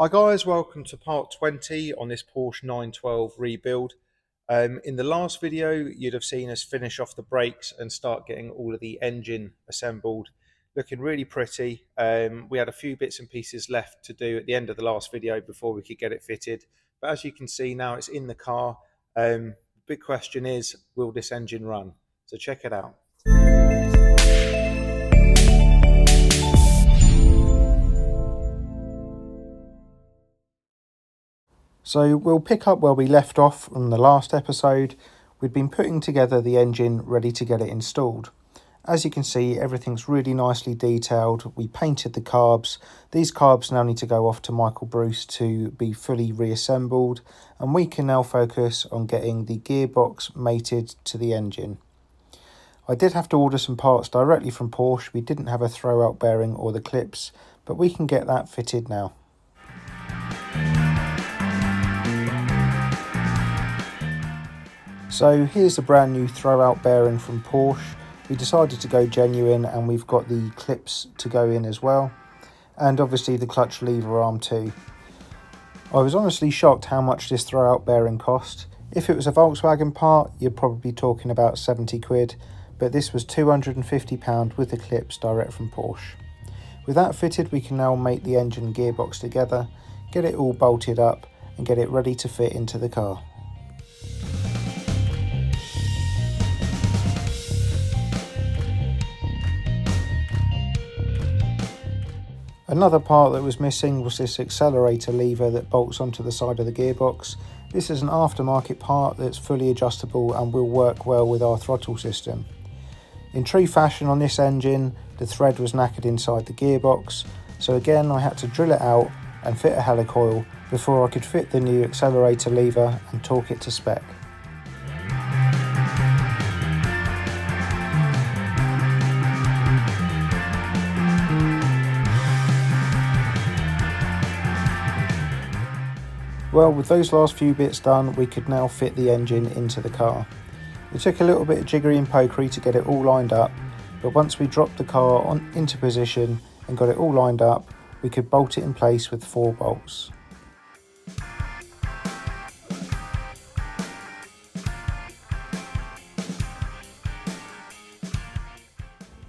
Hi guys, welcome to part 20 on this Porsche 912 rebuild. In the last video you'd have seen us finish off the brakes and start getting all of the engine assembled, looking really pretty. We had a few bits and pieces left to do at the end of the last video before we could get it fitted, but as you can see now it's in the car. The big question is, will this engine run? So check it out. So we'll pick up where we left off from the last episode. We'd been putting together the engine ready to get it installed. As you can see, everything's really nicely detailed. We painted the carbs. These carbs now need to go off to Michael Bruce to be fully reassembled, and we can now focus on getting the gearbox mated to the engine. I did have to order some parts directly from Porsche. We didn't have a throwout bearing or the clips, but we can get that fitted now. So here's a brand new throwout bearing from Porsche. We decided to go genuine, and we've got the clips to go in as well, and obviously the clutch lever arm too. I was honestly shocked how much this throwout bearing cost. If it was a Volkswagen part, you're probably talking about 70 quid, but this was £250 with the clips direct from Porsche. With that fitted, we can now mate the engine and gearbox together, get it all bolted up and get it ready to fit into the car. Another part that was missing was this accelerator lever that bolts onto the side of the gearbox. This is an aftermarket part that's fully adjustable and will work well with our throttle system. In true fashion on this engine, the thread was knackered inside the gearbox, so again I had to drill it out and fit a helicoil before I could fit the new accelerator lever and torque it to spec. Well, with those last few bits done, we could now fit the engine into the car. It took a little bit of jiggery and pokery to get it all lined up, but once we dropped the car into position and got it all lined up, we could bolt it in place with 4 bolts.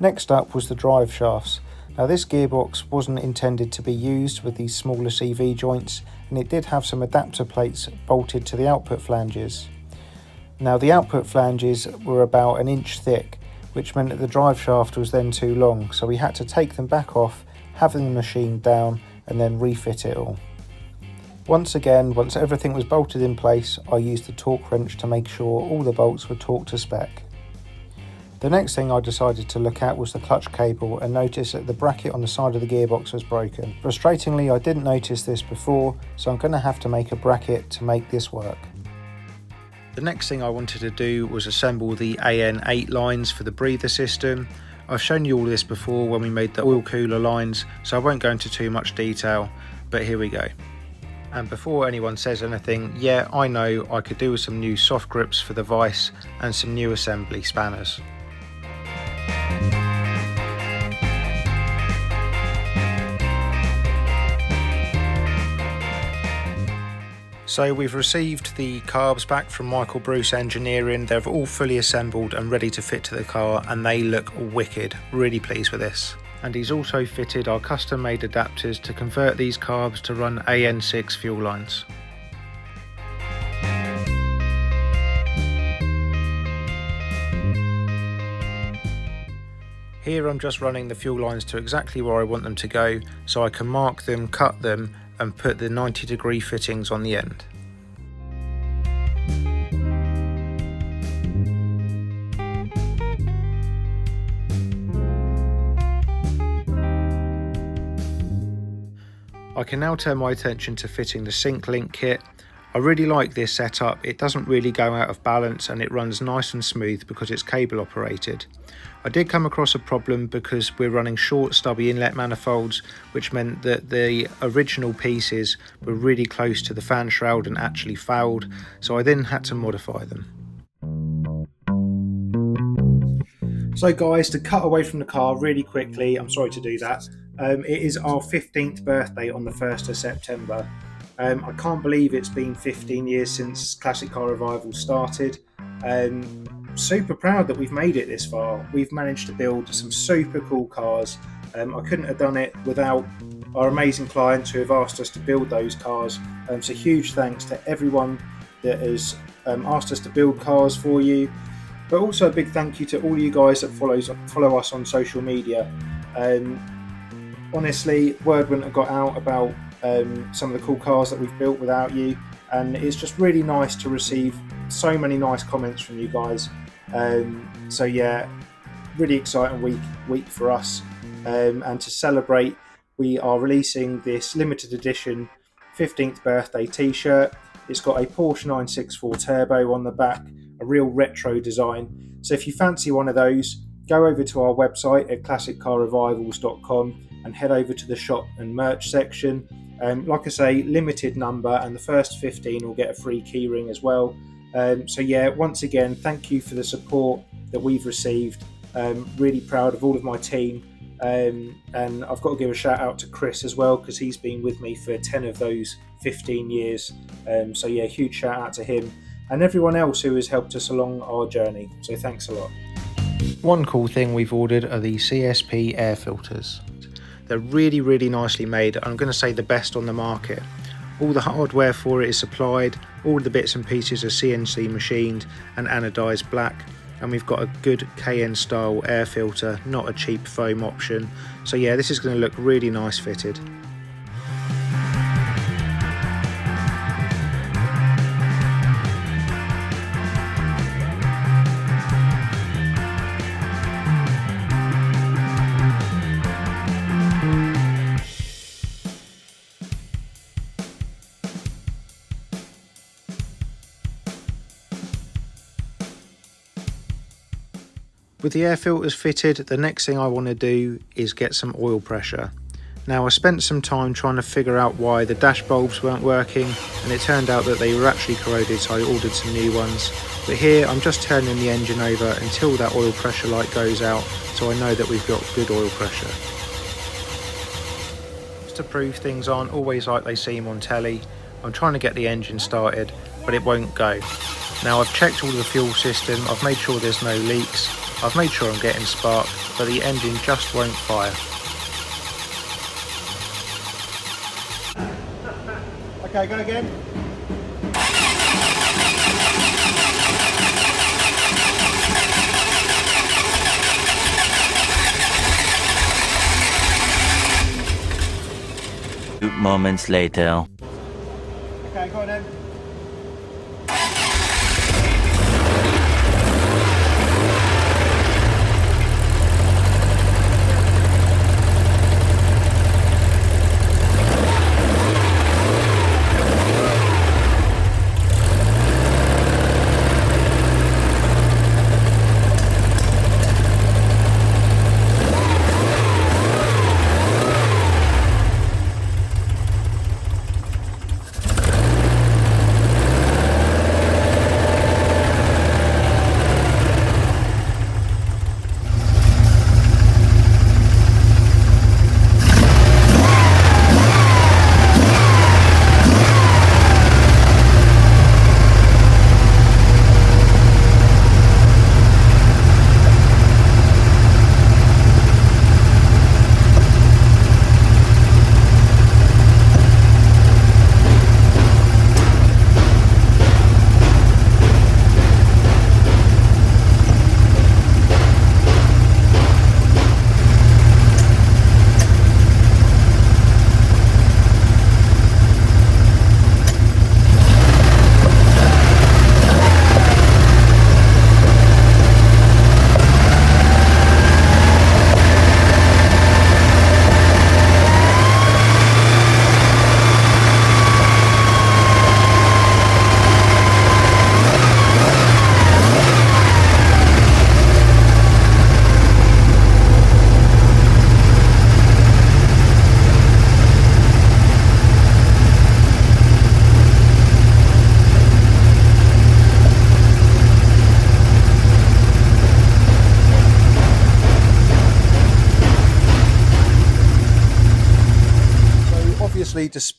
Next up was the drive shafts. Now this gearbox wasn't intended to be used with these smaller CV joints, and it did have some adapter plates bolted to the output flanges. Now the output flanges were about 1 inch thick, which meant that the drive shaft was then too long, so we had to take them back off, have them machined down and then refit it all. Once everything was bolted in place, I used the torque wrench to make sure all the bolts were torqued to spec. The next thing I decided to look at was the clutch cable and notice that the bracket on the side of the gearbox was broken. Frustratingly, I didn't notice this before, so I'm going to have to make a bracket to make this work. The next thing I wanted to do was assemble the AN8 lines for the breather system. I've shown you all this before when we made the oil cooler lines, so I won't go into too much detail, but here we go. And before anyone says anything, yeah, I know I could do with some new soft grips for the vise and some new assembly spanners. So we've received the carbs back from Michael Bruce Engineering. They're all fully assembled and ready to fit to the car, and they look wicked. Really pleased with this. And he's also fitted our custom made adapters to convert these carbs to run AN6 fuel lines. Here I'm just running the fuel lines to exactly where I want them to go, so I can mark them, cut them and put the 90-degree fittings on the end. I can now turn my attention to fitting the sync link kit. I really like this setup. It doesn't really go out of balance and it runs nice and smooth because it's cable operated. I did come across a problem because we're running short stubby inlet manifolds, which meant that the original pieces were really close to the fan shroud and actually failed, so I then had to modify them. So guys, to cut away from the car really quickly, I'm sorry to do that, It is our 15th birthday on the 1st of September. I can't believe it's been 15 years since Classic Car Revival started. Super proud that we've made it this far. We've managed to build some super cool cars. I couldn't have done it without our amazing clients who have asked us to build those cars. So huge thanks to everyone that has asked us to build cars for you. But also a big thank you to all you guys that follow us on social media. Honestly, word wouldn't have got out about some of the cool cars that we've built without you, and it's just really nice to receive so many nice comments from you guys. So yeah, really exciting week for us, and to celebrate, we are releasing this limited edition 15th birthday t-shirt. It's got a Porsche 964 Turbo on the back, a real retro design. So if you fancy one of those, go over to our website at classiccarrevivals.com and head over to the shop and merch section. Like I say, limited number, and the first 15 will get a free keyring as well. So yeah, once again, thank you for the support that we've received. Really proud of all of my team. And I've got to give a shout out to Chris as well, because he's been with me for 10 of those 15 years. So yeah, huge shout out to him and everyone else who has helped us along our journey. So thanks a lot. One cool thing we've ordered are the CSP air filters. They're really nicely made. I'm going to say the best on the market. All the hardware for it is supplied, all the bits and pieces are CNC machined and anodized black, and we've got a good KN style air filter, not a cheap foam option. So yeah, this is going to look really nice fitted. With the air filters fitted, the next thing I want to do is get some oil pressure. Now I spent some time trying to figure out why the dash bulbs weren't working, and it turned out that they were actually corroded, so I ordered some new ones. But here I'm just turning the engine over until that oil pressure light goes out, so I know that we've got good oil pressure. Just to prove things aren't always like they seem on telly, I'm trying to get the engine started, but it won't go. Now I've checked all the fuel system, I've made sure there's no leaks, I've made sure I'm getting spark, but the engine just won't fire. Okay, go again. Moments later. Okay, go on then.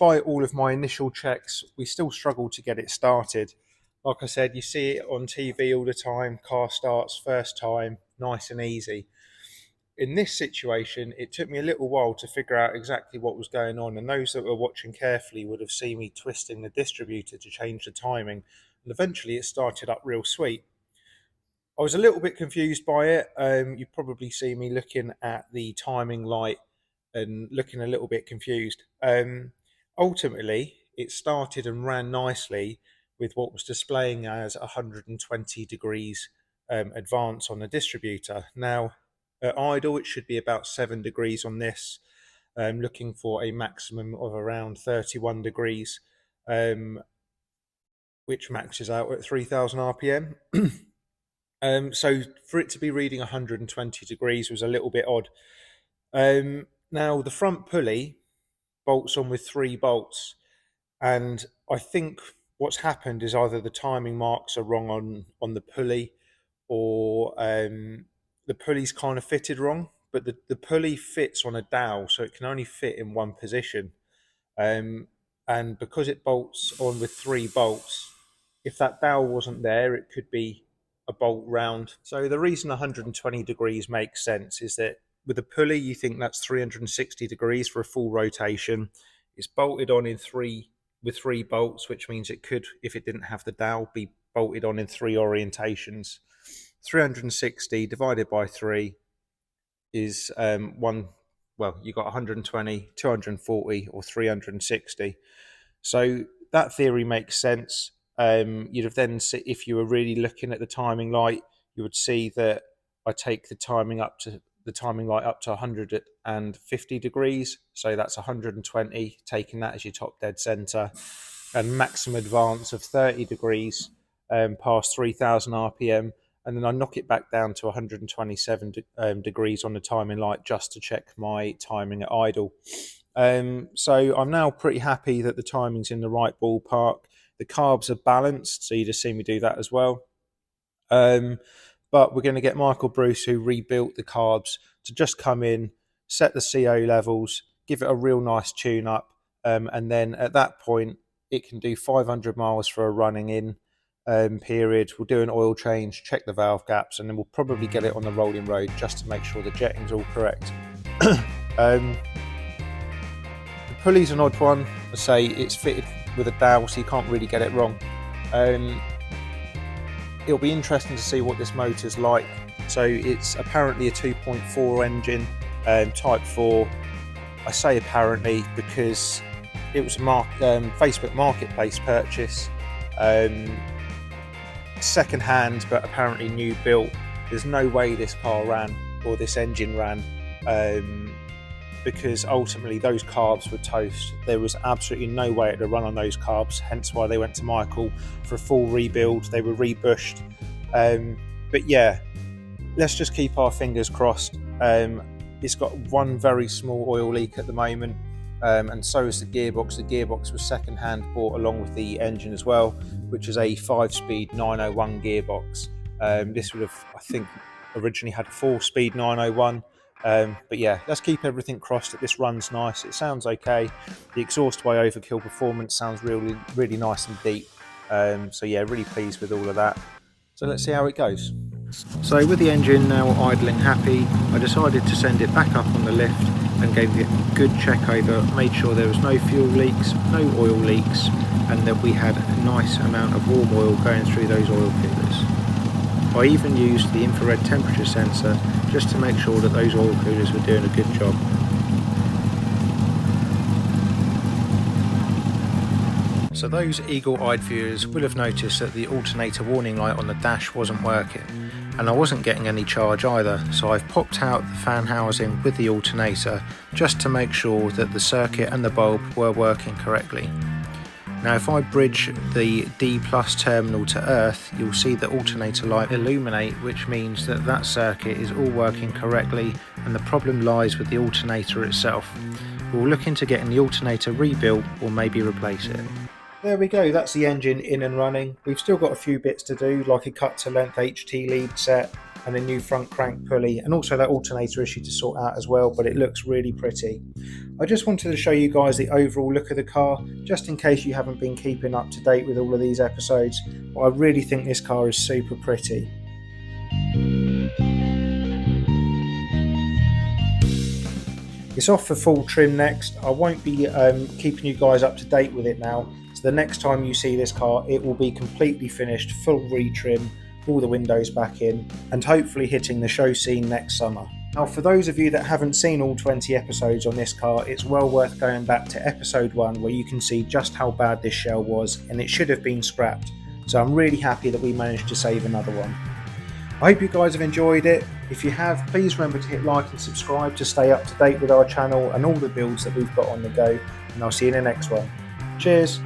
despite all of my initial checks, we still struggled to get it started. Like I said, you see it on TV all the time, car starts first time, nice and easy. In this situation, it took me a little while to figure out exactly what was going on, and those that were watching carefully would have seen me twisting the distributor to change the timing, and eventually it started up real sweet. I was a little bit confused by it. You probably see me looking at the timing light and looking a little bit confused. Ultimately, it started and ran nicely with what was displaying as 120 degrees advance on the distributor. Now, at idle, it should be about 7 degrees on this, looking for a maximum of around 31 degrees, which maxes out at 3000 RPM. So for it to be reading 120 degrees was a little bit odd. Now, the front pulley bolts on with 3 bolts, and I think what's happened is either the timing marks are wrong on the pulley, or the pulley's kind of fitted wrong, but the pulley fits on a dowel, so it can only fit in one position. And because it bolts on with 3 bolts, if that dowel wasn't there, it could be a bolt round. So the reason 120 degrees makes sense is that with a pulley, you think that's 360 degrees for a full rotation. It's bolted on in 3 with 3 bolts, which means it could, if it didn't have the dowel, be bolted on in 3 orientations. 360 divided by 3 is you've got 120, 240, or 360. So that theory makes sense. You'd have then, if you were really looking at the timing light, you would see that I take the timing light up to 150 degrees. So that's 120, taking that as your top dead center, and maximum advance of 30 degrees past 3000 RPM. And then I knock it back down to 127 degrees on the timing light just to check my timing at idle. So I'm now pretty happy that the timing's in the right ballpark. The carbs are balanced, so you just see me do that as well. But we're going to get Michael Bruce, who rebuilt the carbs, to just come in, set the CO levels, give it a real nice tune up, and then at that point it can do 500 miles for a running in period. We'll do an oil change, check the valve gaps, and then we'll probably get it on the rolling road just to make sure the jetting's all correct. The pulley's an odd one. I say it's fitted with a dowel, so you can't really get it wrong. It'll be interesting to see what this motor's like. So it's apparently a 2.4 engine, Type 4. I say apparently because it was a Facebook Marketplace purchase. Second hand, but apparently new built. There's no way this car ran, or this engine ran, because ultimately those carbs were toast. There was absolutely no way it would run on those carbs, hence why they went to Michael for a full rebuild. They were rebushed. But yeah, let's just keep our fingers crossed. It's got one very small oil leak at the moment, and so is the gearbox. The gearbox was second hand bought along with the engine as well, which is a 5-speed 901 gearbox. This would have, I think, originally had a 4-speed 901. But yeah, let's keep everything crossed that this runs nice. It sounds okay. The exhaust by overkill performance sounds really, really nice and deep. So yeah, really pleased with all of that. So let's see how it goes. So with the engine now idling happy, I decided to send it back up on the lift and gave it a good check over, made sure there was no fuel leaks, no oil leaks, and that we had a nice amount of warm oil going through those oil coolers. I even used the infrared temperature sensor just to make sure that those oil coolers were doing a good job. So those eagle-eyed viewers will have noticed that the alternator warning light on the dash wasn't working, and I wasn't getting any charge either, so I've popped out the fan housing with the alternator just to make sure that the circuit and the bulb were working correctly. Now if I bridge the D+ terminal to earth, you'll see the alternator light illuminate, which means that that circuit is all working correctly and the problem lies with the alternator itself. We'll look into getting the alternator rebuilt or maybe replace it. There we go, that's the engine in and running. We've still got a few bits to do, like a cut to length HT lead set, and a new front crank pulley, and also that alternator issue to sort out as well, but it looks really pretty. I just wanted to show you guys the overall look of the car, just in case you haven't been keeping up to date with all of these episodes, but I really think this car is super pretty. It's off for full trim next. I won't be keeping you guys up to date with it now, so the next time you see this car it will be completely finished, full retrim, all the windows back in, and hopefully hitting the show scene next summer. Now, for those of you that haven't seen all 20 episodes on this car, it's well worth going back to episode 1 where you can see just how bad this shell was, and it should have been scrapped. So I'm really happy that we managed to save another one. I hope you guys have enjoyed it. If you have, please remember to hit like and subscribe to stay up to date with our channel and all the builds that we've got on the go, and I'll see you in the next one. Cheers!